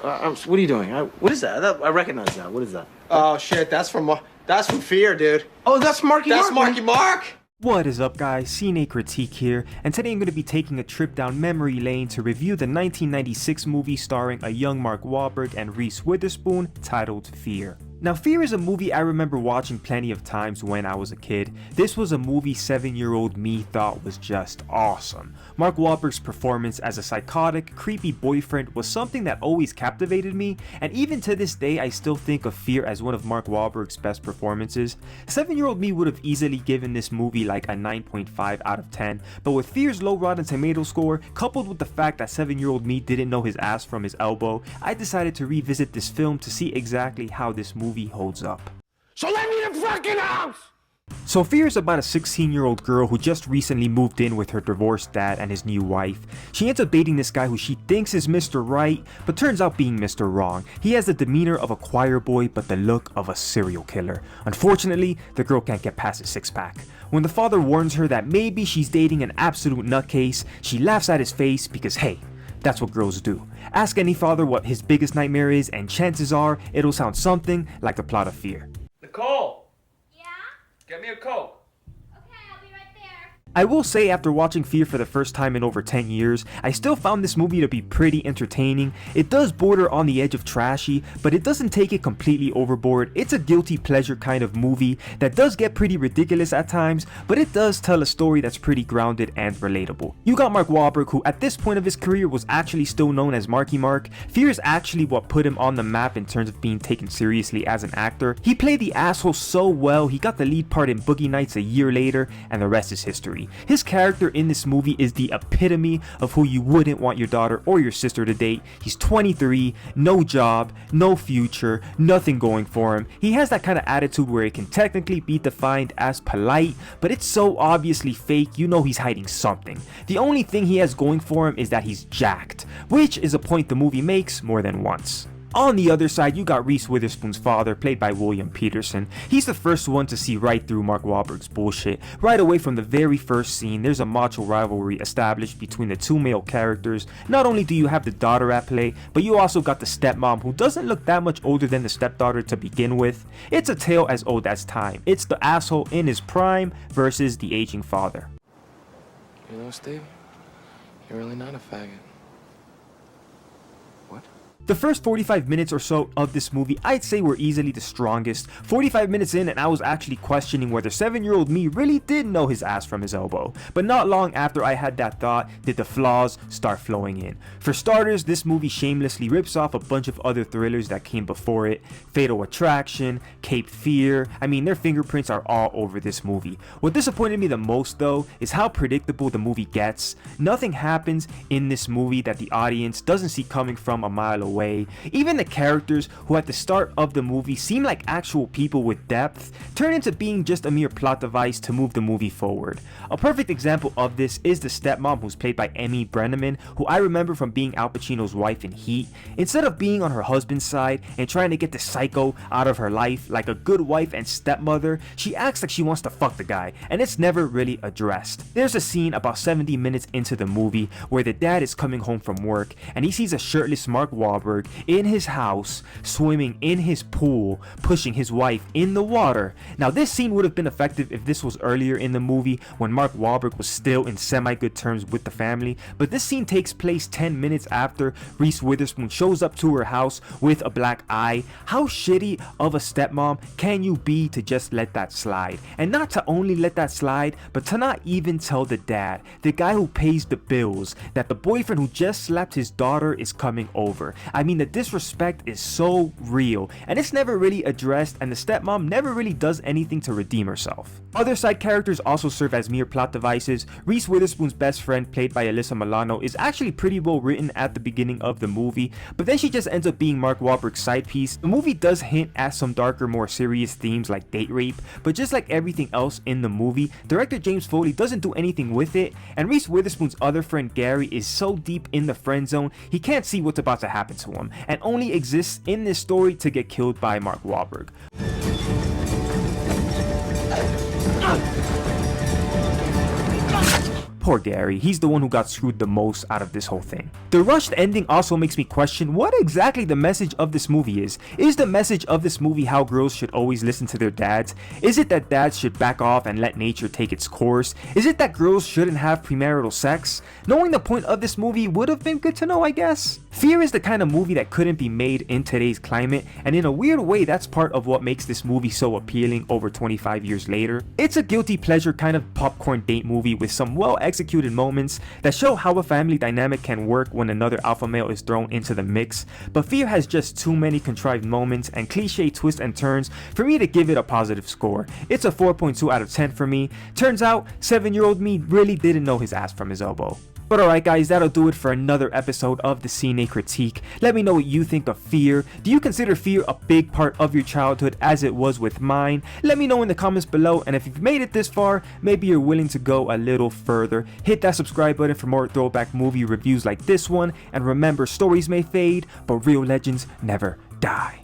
What are you doing? What is that? I recognize that. What is that? Oh shit, that's from Fear, dude. Oh, that's Marky Mark. That's Marky Mark. What is up, guys? CNA Critique here, and today I'm going to be taking a trip down memory lane to review the 1996 movie starring a young Mark Wahlberg and Reece Witherspoon titled Fear. Now, Fear is a movie I remember watching plenty of times when I was a kid. This was a movie 7-year-old me thought was just awesome. Mark Wahlberg's performance as a psychotic, creepy boyfriend was something that always captivated me, and even to this day I still think of Fear as one of Mark Wahlberg's best performances. 7-year-old me would have easily given this movie like a 9.5 out of 10, but with Fear's low Rotten Tomato score, coupled with the fact that 7-year-old me didn't know his ass from his elbow, I decided to revisit this film to see exactly how this movie holds up. So let me in the fucking house! So Fear is about a 16-year-old girl who just recently moved in with her divorced dad and his new wife. She ends up dating this guy who she thinks is Mr. Right, but turns out being Mr. Wrong. He has the demeanor of a choir boy, but the look of a serial killer. Unfortunately, the girl can't get past his six-pack. When the father warns her that maybe she's dating an absolute nutcase, she laughs at his face because, hey, that's what girls do. Ask any father what his biggest nightmare is, and chances are it'll sound something like the plot of Fear. Nicole! Yeah? Get me a Coke. Okay, I'll be right there. I will say, after watching Fear for the first time in over 10 years, I still found this movie to be pretty entertaining. It does border on the edge of trashy, but it doesn't take it completely overboard. It's a guilty pleasure kind of movie that does get pretty ridiculous at times, but it does tell a story that's pretty grounded and relatable. You got Mark Wahlberg, who at this point of his career was actually still known as Marky Mark. Fear is actually what put him on the map in terms of being taken seriously as an actor. He played the asshole so well, he got the lead part in Boogie Nights a year later, and the rest is history. His character in this movie is the epitome of who you wouldn't want your daughter or your sister to date. He's 23, no job, no future, nothing going for him. He has that kind of attitude where it can technically be defined as polite, but it's so obviously fake, you know he's hiding something. The only thing he has going for him is that he's jacked, which is a point the movie makes more than once. On the other side, you got Reece Witherspoon's father, played by William Peterson. He's the first one to see right through Mark Wahlberg's bullshit. Right away from the very first scene, there's a macho rivalry established between the two male characters. Not only do you have the daughter at play, but you also got the stepmom, who doesn't look that much older than the stepdaughter to begin with. It's a tale as old as time. It's the asshole in his prime versus the aging father. You know, Steve, you're really not a faggot. The first 45 minutes or so of this movie I'd say were easily the strongest. 45 minutes in and I was actually questioning whether 7-year-old me really did know his ass from his elbow. But not long after I had that thought did the flaws start flowing in. For starters, this movie shamelessly rips off a bunch of other thrillers that came before it. Fatal Attraction, Cape Fear, I mean their fingerprints are all over this movie. What disappointed me the most though is how predictable the movie gets. Nothing happens in this movie that the audience doesn't see coming from a mile away. Even the characters who at the start of the movie seem like actual people with depth turn into being just a mere plot device to move the movie forward. A perfect example of this is the stepmom, who's played by Emmy Brenneman, who I remember from being Al Pacino's wife in Heat. Instead of being on her husband's side and trying to get the psycho out of her life like a good wife and stepmother, she acts like she wants to fuck the guy, and it's never really addressed. There's a scene about 70 minutes into the movie where the dad is coming home from work and he sees a shirtless Mark Wahlberg in his house, swimming in his pool, pushing his wife in the water. Now this scene would have been effective if this was earlier in the movie when Mark Wahlberg was still in semi-good terms with the family, but this scene takes place 10 minutes after Reece Witherspoon shows up to her house with a black eye. How shitty of a stepmom can you be to just let that slide? And not to only let that slide, but to not even tell the dad, the guy who pays the bills, that the boyfriend who just slapped his daughter is coming over. I mean, the disrespect is so real, and it's never really addressed, and the stepmom never really does anything to redeem herself. Other side characters also serve as mere plot devices. Reece Witherspoon's best friend, played by Alyssa Milano, is actually pretty well written at the beginning of the movie, but then she just ends up being Mark Wahlberg's side piece. The movie does hint at some darker, more serious themes like date rape, but just like everything else in the movie, director James Foley doesn't do anything with it, and Reece Witherspoon's other friend Gary is so deep in the friend zone, he can't see what's about to happen to him, and only exists in this story to get killed by Mark Wahlberg. Poor Gary, he's the one who got screwed the most out of this whole thing. The rushed ending also makes me question what exactly the message of this movie is. Is the message of this movie how girls should always listen to their dads? Is it that dads should back off and let nature take its course? Is it that girls shouldn't have premarital sex? Knowing the point of this movie would have been good to know, I guess. Fear is the kind of movie that couldn't be made in today's climate, and in a weird way that's part of what makes this movie so appealing over 25 years later. It's a guilty pleasure kind of popcorn date movie with some well executed moments that show how a family dynamic can work when another alpha male is thrown into the mix, but Fear has just too many contrived moments and cliche twists and turns for me to give it a positive score. It's a 4.2 out of 10 for me. Turns out 7-year-old me really didn't know his ass from his elbow. But alright guys, that'll do it for another episode of the Cine Critique. Let me know what you think of Fear. Do you consider Fear a big part of your childhood as it was with mine? Let me know in the comments below, and if you've made it this far, maybe you're willing to go a little further. Hit that subscribe button for more throwback movie reviews like this one, and remember, stories may fade, but real legends never die.